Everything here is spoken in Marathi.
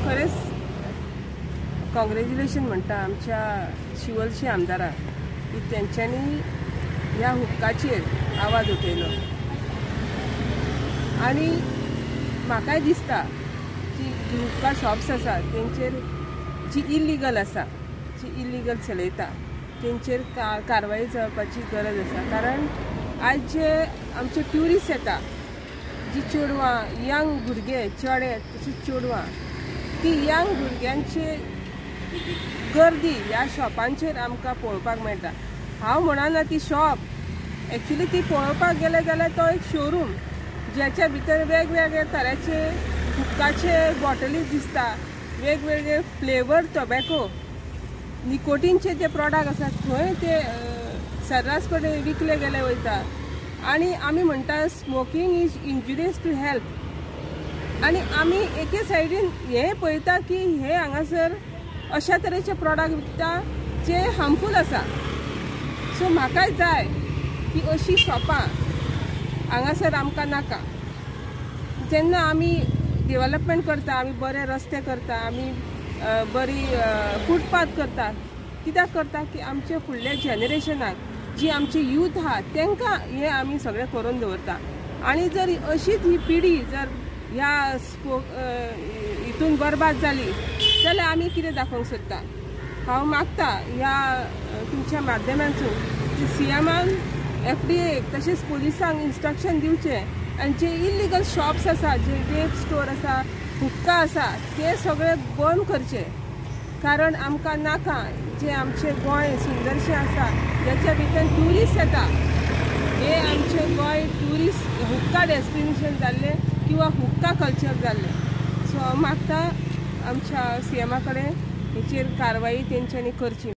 खरेंच कॉंग्रॅच्युलेशन म्हणटा आमच्या शिवलशी आमदाराक की तेंच्यांनी ह्या हुक्काचेर आवाज उठयलो आणि म्हाकाय दिसता की जी हुक्का शॉप्स आसा तेंचेर जी इल्लीगल आसा जी इल्लीगल चलयता तेंचेर कारवाई जावपाची गरज आसा। कारण आज जे आमचे ट्युरिस्ट येता जी चेडवां यंग भुरगे चेडे तशीच चेडवां ती यंग भुरग्यांचे गर्दी ह्या शॉपांचेर आमकां पळोवपाक मेळटा। हांव म्हणना ती शॉप एक्चुली ती पळोवपाक गेले जाल्यार तो एक शोरूम ज्याच्या भितर वेगवेगळे तरांचे हुक्काचे बॉटली दिसता, वेगवेगळे फ्लेवर टोबॅको निकोटीनचे जे प्रॉडक्ट आसात थंय ते सर्रासपणे विकले गेले वयता आणि आमी म्हणटा smoking is injurious to health आणि आमी एके सायडीन हे पळयता की हे हांगासर अशा तरेचे प्रॉडक्ट विकता जे हार्मफूल आसा। सो म्हाकाय जाय की अशी शॉपां हांगासर आमकां नाका। जेन्ना आमी डेव्हलपमेंट करता, आमी बरे रस्ते करता, आमी बरी फुटपाथ करता, कित्याक करता की आमचे फुडल्या जनरेशनाक जी आमची यूथ आहा तांकां हे आमी सगळें करून दवरता। आणि जर अशीच ही पिढी जर ह्या हितून बरबाद जाली जाल्यार आमी कितें दाखोवंक सोदता। हांव मागता ह्या तुमच्या माध्यमांतून की सीएमान FDA तशेंच पुलिसांक इन्स्ट्रक्शन दिवचे आनी जे इल्लीगल शॉप्स आसा, जे वेप स्टोर आसा, हुक्का आसा ते सगळे बंद करचे। कारण आमकां नाका जे आमचे गोंय सुंदरशें आसा ज्याच्या भितर ट्युरिस्ट येता हे आमचे गोंय ट्युरिस्ट हुक्का डेस्टिनेशन जाल्ले किंवा हुक्का कल्चर जाल्ले। सो हांव मागता आमच्या सीएमा कडेन हेचेर कारवाई तेंच्यांनी करची।